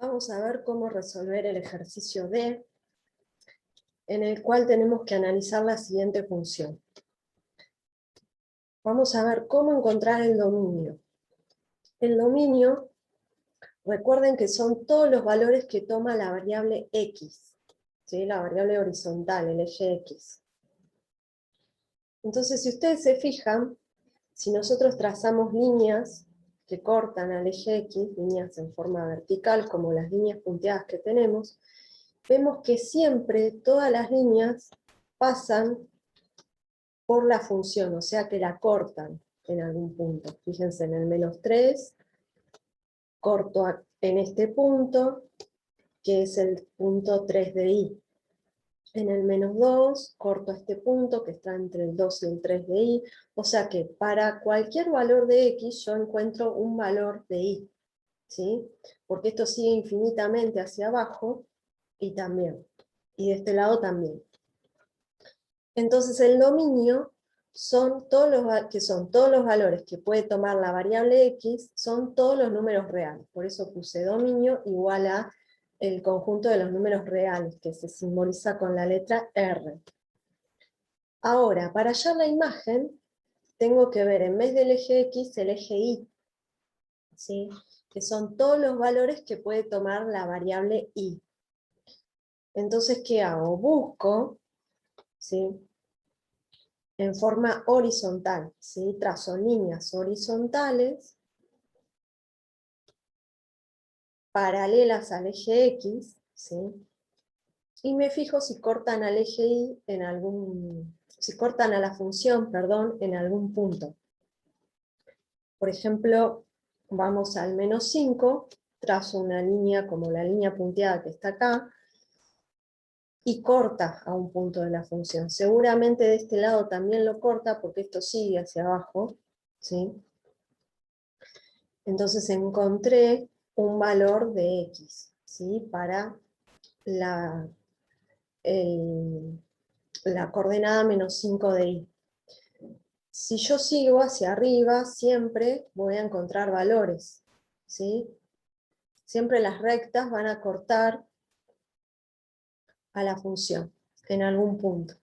Vamos a ver cómo resolver el ejercicio D, en el cual tenemos que analizar la siguiente función. Vamos a ver cómo encontrar el dominio. El dominio, recuerden que son todos los valores que toma la variable X, ¿sí? La variable horizontal, el eje X. Entonces, si ustedes se fijan, si nosotros trazamos líneas que cortan al eje X, líneas en forma vertical, como las líneas punteadas que tenemos, vemos que siempre todas las líneas pasan por la función, o sea que la cortan en algún punto. Fíjense, en el -3, corto en este punto, que es el punto 3 de I. En el -2, corto este punto, que está entre el 2 y el 3 de I. O sea que para cualquier valor de X, yo encuentro un valor de I. ¿Sí? Porque esto sigue infinitamente hacia abajo, y también. Y de este lado también. Entonces el dominio son todos los valores que puede tomar la variable X, son todos los números reales. Por eso puse dominio igual a el conjunto de los números reales, que se simboliza con la letra R. Ahora, para hallar la imagen, tengo que ver en vez del eje X, el eje Y, ¿sí? Que son todos los valores que puede tomar la variable Y. Entonces, ¿qué hago? Busco, ¿sí?, en forma horizontal, ¿sí? Trazo líneas horizontales paralelas al eje X, ¿sí? Y me fijo si cortan al eje Y si cortan a la función, perdón, en algún punto. Por ejemplo, vamos al -5, trazo una línea como la línea punteada que está acá, y corta a un punto de la función. Seguramente de este lado también lo corta, porque esto sigue hacia abajo, ¿sí? Entonces encontré un valor de X, ¿sí? Para la coordenada -5 de Y. Si yo sigo hacia arriba, siempre voy a encontrar valores, ¿sí? Siempre las rectas van a cortar a la función, en algún punto.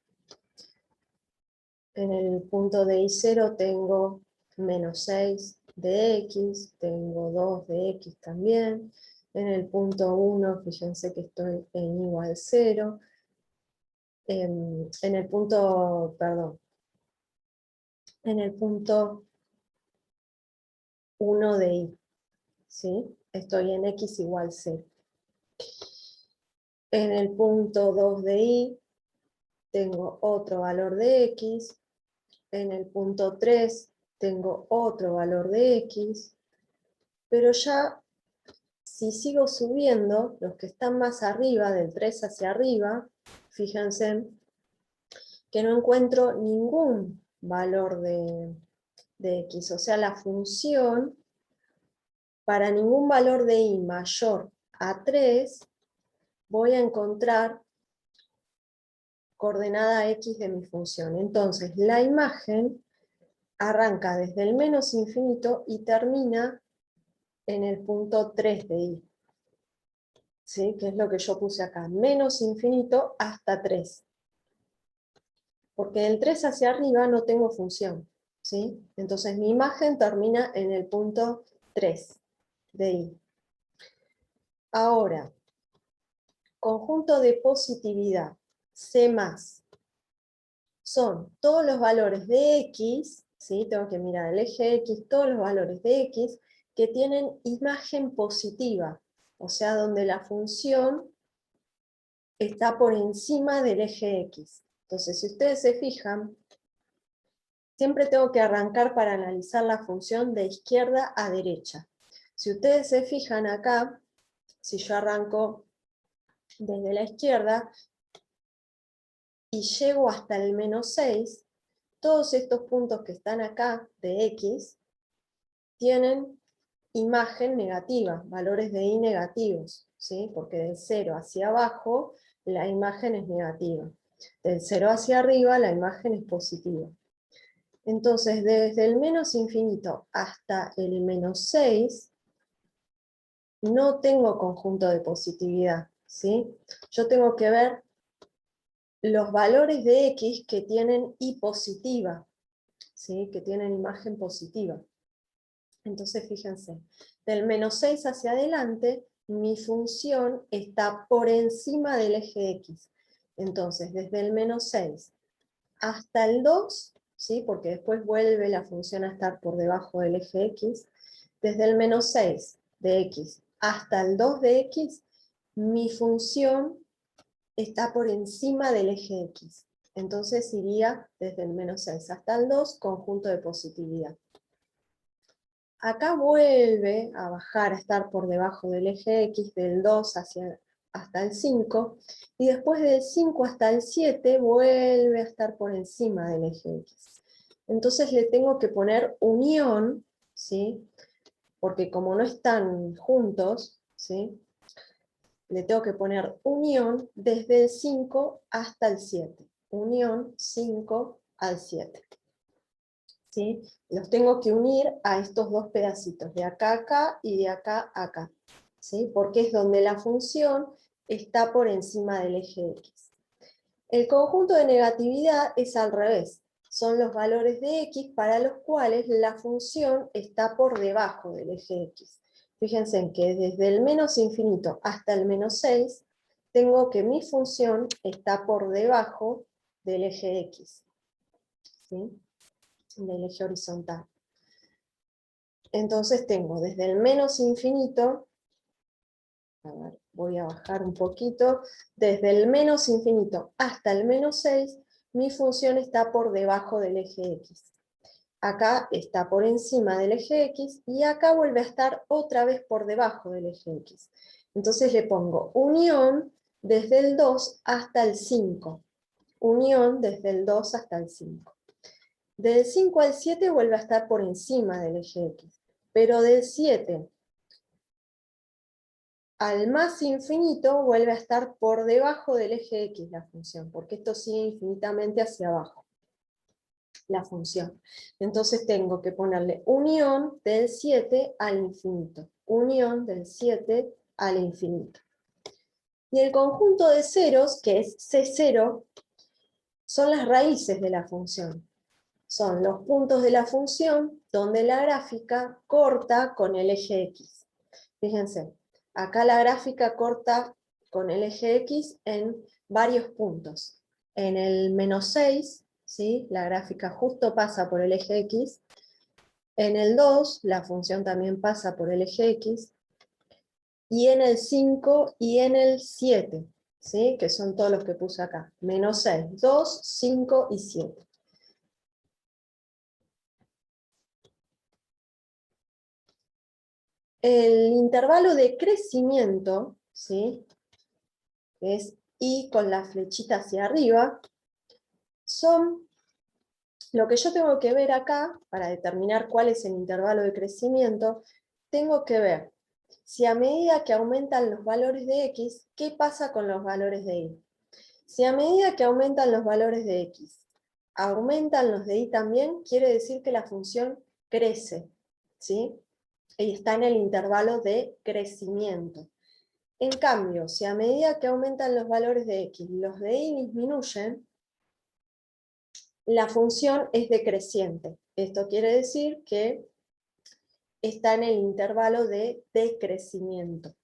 En el punto de Y0 tengo -6 de X, tengo 2 de X también. En el punto 1, fíjense que estoy en igual 0. En el punto, perdón, en el punto 1 de Y, ¿sí? Estoy en X igual 0. En el punto 2 de Y tengo otro valor de X. En el punto 3 tengo otro valor de X. Pero ya, si sigo subiendo, los que están más arriba, del 3 hacia arriba, fíjense que no encuentro ningún valor de X. O sea, la función, para ningún valor de Y mayor a 3, voy a encontrar coordenada X de mi función. Entonces, la imagen arranca desde el -infinito y termina en el punto 3 de Y. ¿Sí? Que es lo que yo puse acá, -infinito hasta 3. Porque del 3 hacia arriba no tengo función, ¿sí? Entonces mi imagen termina en el punto 3 de Y. Ahora, conjunto de positividad, C+, son todos los valores de X, ¿sí? Tengo que mirar el eje X, todos los valores de X que tienen imagen positiva, o sea, donde la función está por encima del eje X. Entonces, si ustedes se fijan, siempre tengo que arrancar para analizar la función de izquierda a derecha. Si ustedes se fijan acá, si yo arranco desde la izquierda y llego hasta el -6, todos estos puntos que están acá de X tienen imagen negativa, valores de Y negativos, ¿sí? Porque del 0 hacia abajo la imagen es negativa. Del 0 hacia arriba la imagen es positiva. Entonces, desde el -infinito hasta el -6, no tengo conjunto de positividad, ¿sí? Yo tengo que ver los valores de X que tienen Y positiva, ¿sí? Que tienen imagen positiva. Entonces, fíjense, del -6 hacia adelante, mi función está por encima del eje X. Entonces, desde el -6 hasta el 2, ¿sí? Porque después vuelve la función a estar por debajo del eje X, desde el -6 de X hasta el 2 de X, mi función está por encima del eje X. Entonces iría desde el -6 hasta el 2, conjunto de positividad. Acá vuelve a bajar, a estar por debajo del eje X, del 2 hasta el 5, y después del 5 hasta el 7 vuelve a estar por encima del eje X. Entonces le tengo que poner unión, ¿sí? Porque como no están juntos, ¿sí? Le tengo que poner unión desde el 5 hasta el 7. Unión 5 al 7. ¿Sí? Los tengo que unir a estos dos pedacitos, de acá a acá y de acá a acá, ¿sí? Porque es donde la función está por encima del eje X. El conjunto de negatividad es al revés, son los valores de X para los cuales la función está por debajo del eje X. Fíjense en que desde el -infinito hasta el -6, tengo que mi función está por debajo del eje X, ¿sí? Del eje horizontal. Entonces tengo desde el -infinito, a ver, voy a bajar un poquito, desde el -infinito hasta el -6, mi función está por debajo del eje X. Acá está por encima del eje X, y acá vuelve a estar otra vez por debajo del eje X. Entonces le pongo unión desde el 2 hasta el 5. Unión desde el 2 hasta el 5. Del 5 al 7 vuelve a estar por encima del eje X, pero del 7 al más infinito vuelve a estar por debajo del eje X la función, porque esto sigue infinitamente hacia abajo, la función. Entonces tengo que ponerle unión del 7 al infinito. Unión del 7 al infinito. Y el conjunto de ceros, que es C0, son las raíces de la función. Son los puntos de la función donde la gráfica corta con el eje X. Fíjense, acá la gráfica corta con el eje X en varios puntos. En el -6, ¿sí? La gráfica justo pasa por el eje X. En el 2, la función también pasa por el eje X. Y en el 5 y en el 7, ¿sí? Que son todos los que puse acá. -6, 2, 5 y 7. El intervalo de crecimiento, ¿sí? Que es Y con la flechita hacia arriba, son lo que yo tengo que ver acá, para determinar cuál es el intervalo de crecimiento. Tengo que ver si a medida que aumentan los valores de X, ¿qué pasa con los valores de Y? Si a medida que aumentan los valores de X, aumentan los de Y también, quiere decir que la función crece, ¿sí? Y está en el intervalo de crecimiento. En cambio, si a medida que aumentan los valores de X, los de Y disminuyen, la función es decreciente. Esto quiere decir que está en el intervalo de decrecimiento.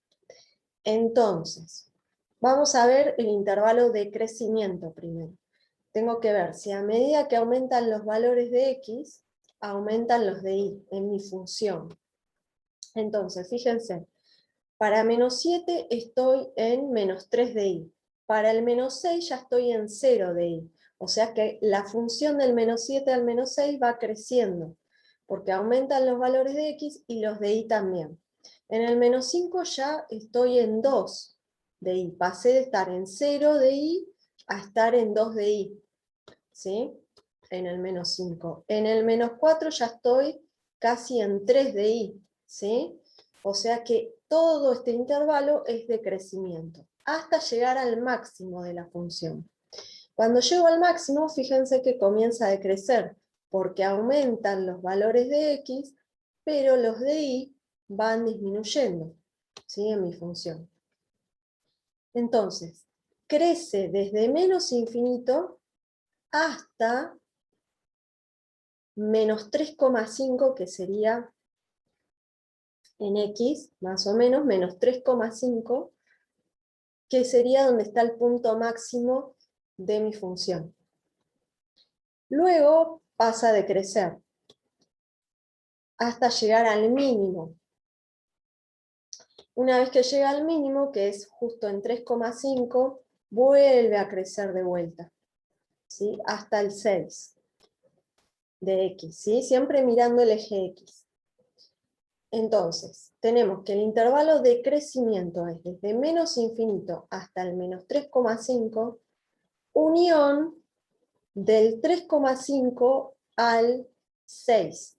Entonces, vamos a ver el intervalo de crecimiento primero. Tengo que ver si a medida que aumentan los valores de X, aumentan los de Y en mi función. Entonces, fíjense, para -7 estoy en -3 de Y. Para el -6 ya estoy en 0 de Y. O sea que la función del -7 al -6 va creciendo, porque aumentan los valores de X y los de Y también. En el -5 ya estoy en 2 de Y. Pasé de estar en 0 de Y a estar en 2 de Y. ¿Sí? En el -5. En el -4 ya estoy casi en 3 de Y. ¿Sí? O sea que todo este intervalo es de crecimiento, hasta llegar al máximo de la función. Cuando llego al máximo, fíjense que comienza a decrecer, porque aumentan los valores de X, pero los de Y van disminuyendo. ¿sí? En mi función. Entonces, crece desde menos infinito hasta menos 3,5, que sería en x, más o menos, menos 3,5, que sería donde está el punto máximo de mi función. Luego pasa a decrecer hasta llegar al mínimo. Una vez que llega al mínimo, que es justo en 3,5, vuelve a crecer de vuelta, ¿sí? Hasta el 6 de x, ¿sí? Siempre mirando el eje x. Entonces, tenemos que el intervalo de crecimiento es desde menos infinito hasta el menos 3,5, unión del 3,5 al 6,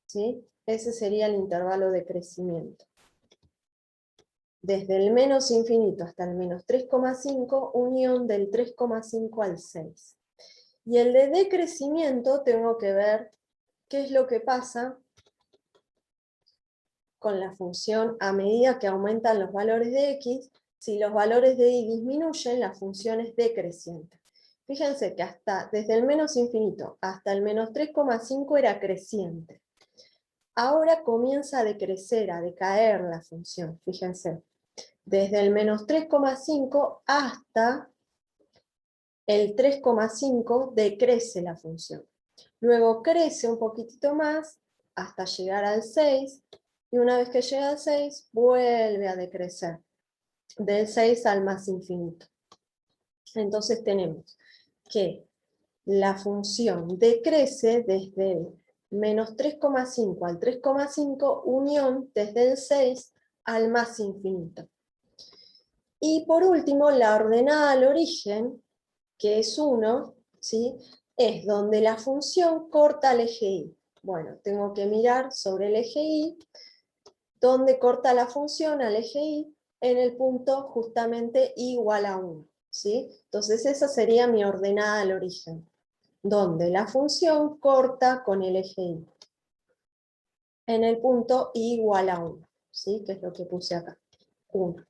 ¿sí? Ese sería el intervalo de crecimiento. Desde el menos infinito hasta el menos 3,5, unión del 3,5 al 6. Y el de decrecimiento tengo que ver qué es lo que pasa con la función a medida que aumentan los valores de x. Si los valores de y disminuyen, la función es decreciente. Fíjense que desde el menos infinito hasta el menos 3,5 era creciente. Ahora comienza a decrecer, a decaer la función, fíjense. Desde el menos 3,5 hasta el 3,5 decrece la función. Luego crece un poquitito más hasta llegar al 6, y una vez que llega al 6, vuelve a decrecer, del 6 al más infinito. Entonces tenemos que la función decrece desde el menos 3,5 al 3,5, unión desde el 6 al más infinito. Y por último, la ordenada al origen, que es 1, ¿sí? Es donde la función corta el eje y. Bueno, tengo que mirar sobre el eje y, donde corta la función al eje y, en el punto justamente igual a 1, ¿sí? Entonces esa sería mi ordenada al origen, donde la función corta con el eje y, en el punto igual a 1, ¿sí? Que es lo que puse acá, 1.